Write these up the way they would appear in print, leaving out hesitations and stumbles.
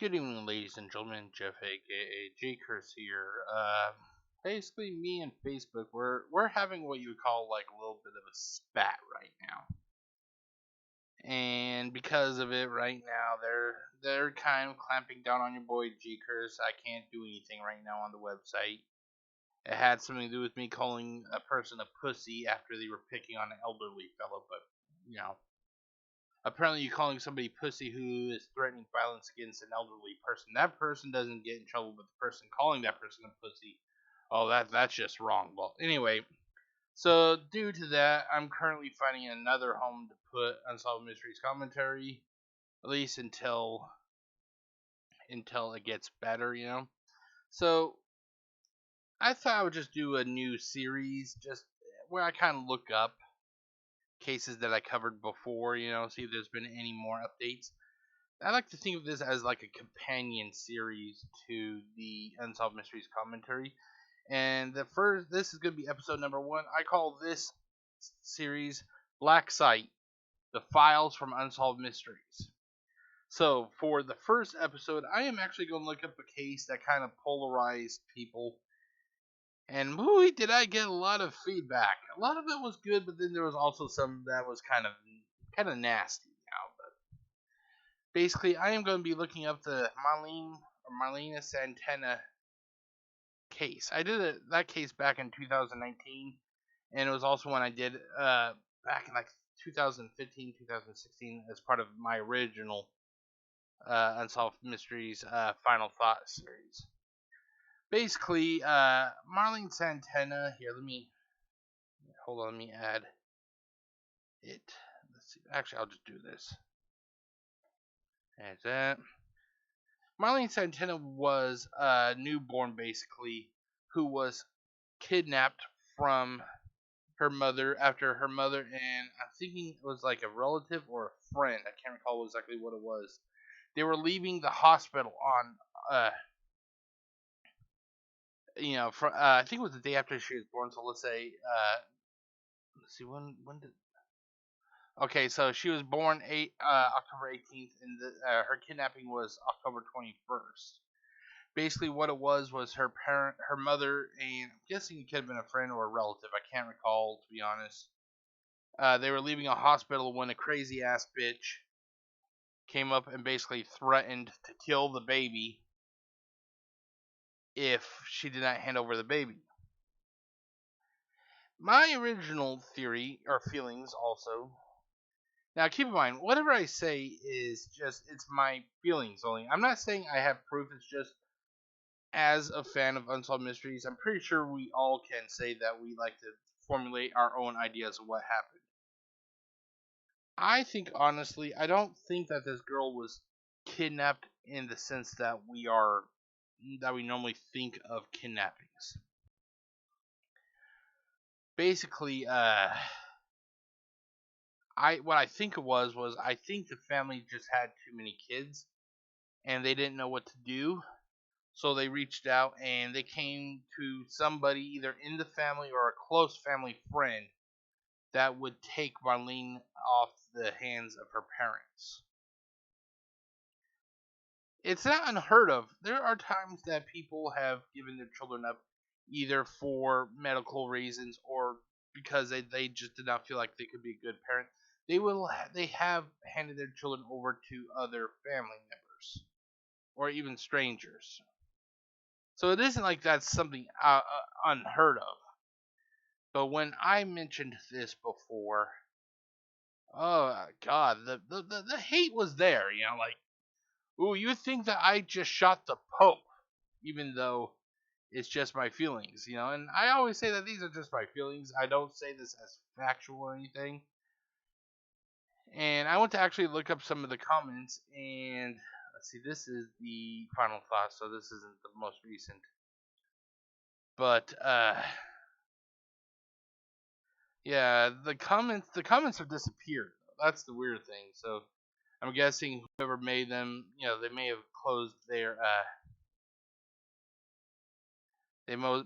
Good evening, ladies and gentlemen. Jeff, aka GCurse here. Basically, me and Facebook, we're having what you would call like a little bit of a spat right now, and because of it, right now they're kind of clamping down on your boy GCurse. I can't do anything right now on the website. It had something to do with me calling a person a pussy after they were picking on an elderly fellow, but you know, apparently you're calling somebody pussy who is threatening violence against an elderly person. That person doesn't get in trouble, but the person calling that person a pussy, oh, that's just wrong. Well, anyway, so due to that, I'm currently finding another home to put Unsolved Mysteries commentary, at least until it gets better. So I thought I would just do a new series, just where I kind of look up cases that I covered before, see if there's been any more updates. I like to think of this as like a companion series to the Unsolved Mysteries commentary. And this is going to be episode number 1. I call this series Black Site, the Files from Unsolved Mysteries. So, for the first episode, I am actually going to look up a case that kind of polarized people. And boy, did I get a lot of feedback. A lot of it was good, but then there was also some that was kind of nasty. Basically, I am going to be looking up the Marlene Santana case. I did that case back in 2019, and it was also one I did back in like 2015, 2016 as part of my original Unsolved Mysteries Final Thought series. Basically, Marlene Santana. Here, hold on. Let me add it. Let's see. Actually, I'll just do this. That's that. Marlene Santana was a newborn, basically, who was kidnapped from her mother after her mother and I'm thinking it was like a relative or a friend. I can't recall exactly what it was. They were leaving the hospital on, I think it was the day after she was born. So let's see, when did. Okay, so she was born October 18th, and her kidnapping was October 21st. Basically what it was her mother, and I'm guessing it could have been a friend or a relative. I can't recall, to be honest. They were leaving a hospital when a crazy ass bitch came up and basically threatened to kill the baby if she did not hand over the baby. My original theory or feelings also. Now keep in mind, whatever I say is it's my feelings only. I'm not saying I have proof. It's just as a fan of Unsolved Mysteries, I'm pretty sure we all can say that we like to formulate our own ideas of what happened. I think, honestly, I don't think that this girl was kidnapped in the sense that we normally think of kidnappings. Basically, what I think it was I think the family just had too many kids and they didn't know what to do. So they reached out and they came to somebody either in the family or a close family friend that would take Marlene off the hands of her parents. It's not unheard of. There are times that people have given their children up either for medical reasons or because they just did not feel like they could be a good parent. They have handed their children over to other family members or even strangers. So it isn't like that's something unheard of. But when I mentioned this before, oh god, the hate was there. Like, ooh, you think that I just shot the Pope, even though it's just my feelings, And I always say that these are just my feelings. I don't say this as factual or anything. And I want to actually look up some of the comments, and let's see, this is the final thought, so this isn't the most recent. But yeah, the comments have disappeared. That's the weird thing. So I'm guessing whoever made them, they may have closed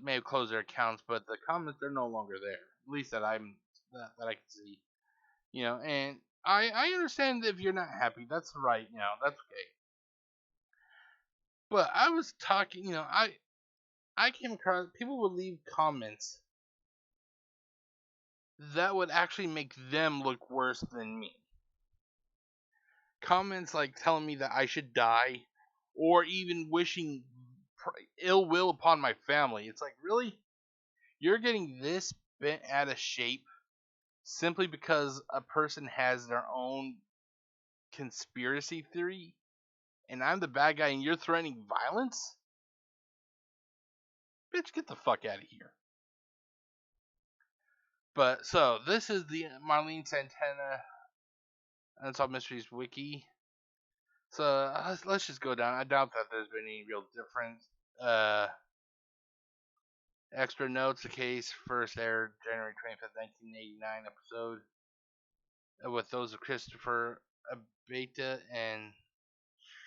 may have closed their accounts, but the comments are no longer there. At least that I can see. And I understand if you're not happy. That's right. That's okay. But I was talking, I came across people would leave comments that would actually make them look worse than me. Comments like telling me that I should die, or even wishing ill will upon my family. It's like, really? You're getting this bent out of shape simply because a person has their own conspiracy theory, and I'm the bad guy and you're threatening violence? Bitch, get the fuck out of here. But, so, this is the Marlene Santana Unsolved Mysteries wiki. So, let's just go down. I doubt that there's been any real difference. Extra notes: the case first aired January 25th, 1989 episode with those of Christopher Abeta and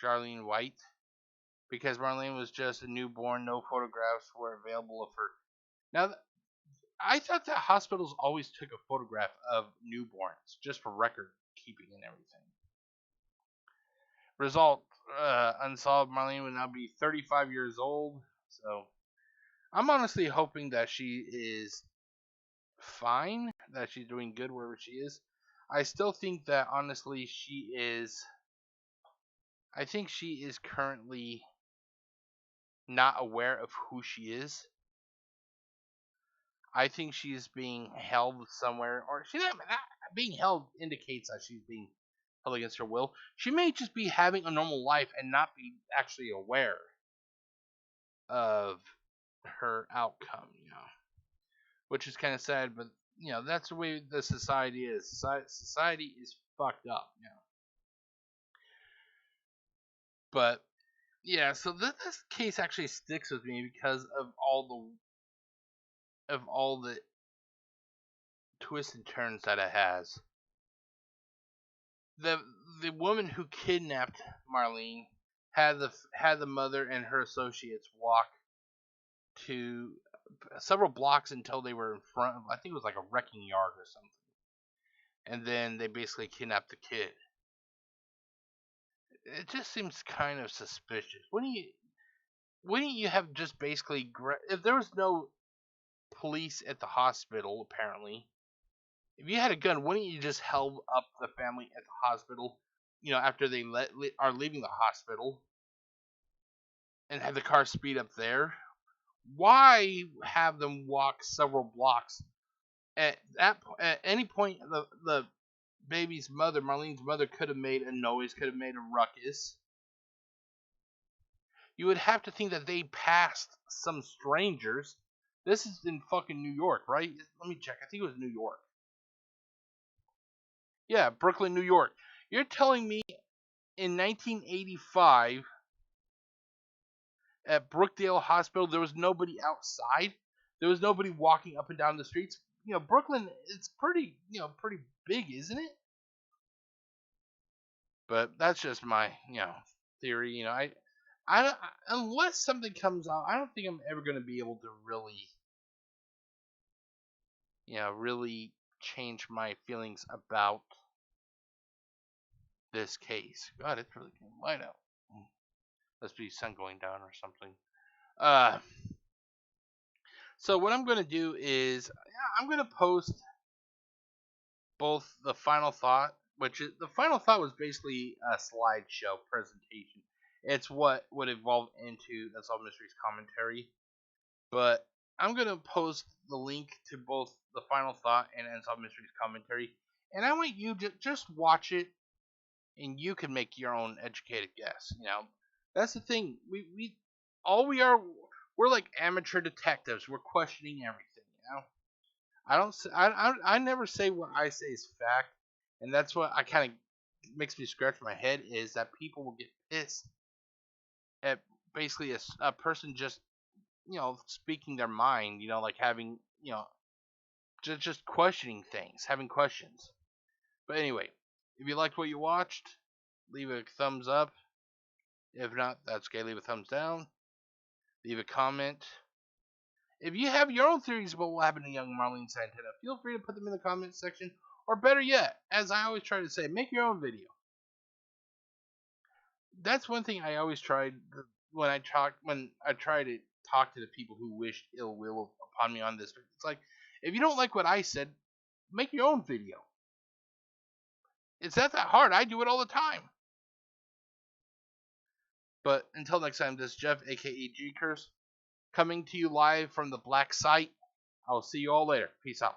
Charlene White. Because Marlene was just a newborn, no photographs were available of her. Now, I thought that hospitals always took a photograph of newborns just for record keeping and everything. Result: Unsolved Marlene will now be 35 years old. So, I'm honestly hoping that she is fine, that she's doing good wherever she is. I still think that, honestly, she is. I think she is currently not aware of who she is. I think she's being held somewhere, or she's not being held indicates that she's being held against her will. She may just be having a normal life and not be actually aware of her outcome, which is kind of sad, but that's the way the society is. Society is fucked up, But yeah, so this case actually sticks with me because of all the twists and turns that it has. The woman who kidnapped Marlene had the mother and her associates walk to several blocks until they were in front of, I think it was like a wrecking yard or something, and then they basically kidnapped the kid. It just seems kind of suspicious. Wouldn't you have just basically, if there was no police at the hospital, apparently, if you had a gun, wouldn't you just held up the family at the hospital, after they are leaving the hospital, and have the car speed up there? Why have them walk several blocks? At any point, the baby's mother, Marlene's mother, could have made a noise, could have made a ruckus. You would have to think that they passed some strangers. This is in fucking New York, right? Let me check. I think it was New York. Yeah, Brooklyn, New York. You're telling me in 1985 at Brookdale Hospital there was nobody outside? There was nobody walking up and down the streets? Brooklyn, it's pretty big, isn't it? But that's just my, theory. I unless something comes out, I don't think I'm ever going to be able to really change my feelings about this case. God, it's really getting light out. Must be sun going down or something. So what I'm going to do is, I'm going to post both the final thought, which is the final thought was basically a slideshow presentation. It's what would evolve into Unsolved Mysteries commentary. But I'm going to post the link to both the final thought and Unsolved Mysteries commentary. And I want you to just watch it, and you can make your own educated guess. That's the thing. We're like amateur detectives. We're questioning everything. I never say what I say is fact, and that's what I kind of makes me scratch my head, is that people will get pissed at basically a person just speaking their mind, like having, just questioning things, having questions. But anyway, if you liked what you watched, leave a thumbs up. If not, that's okay. Leave a thumbs down. Leave a comment. If you have your own theories about what happened to young Marlene Santana, feel free to put them in the comments section. Or better yet, as I always try to say, make your own video. That's one thing I always tried. when I try to talk to the people who wished ill will upon me on this. It's like, if you don't like what I said, make your own video. It's not that hard. I do it all the time. But until next time, this is Jeff, aka GCurse, coming to you live from the black site. I'll see you all later. Peace out.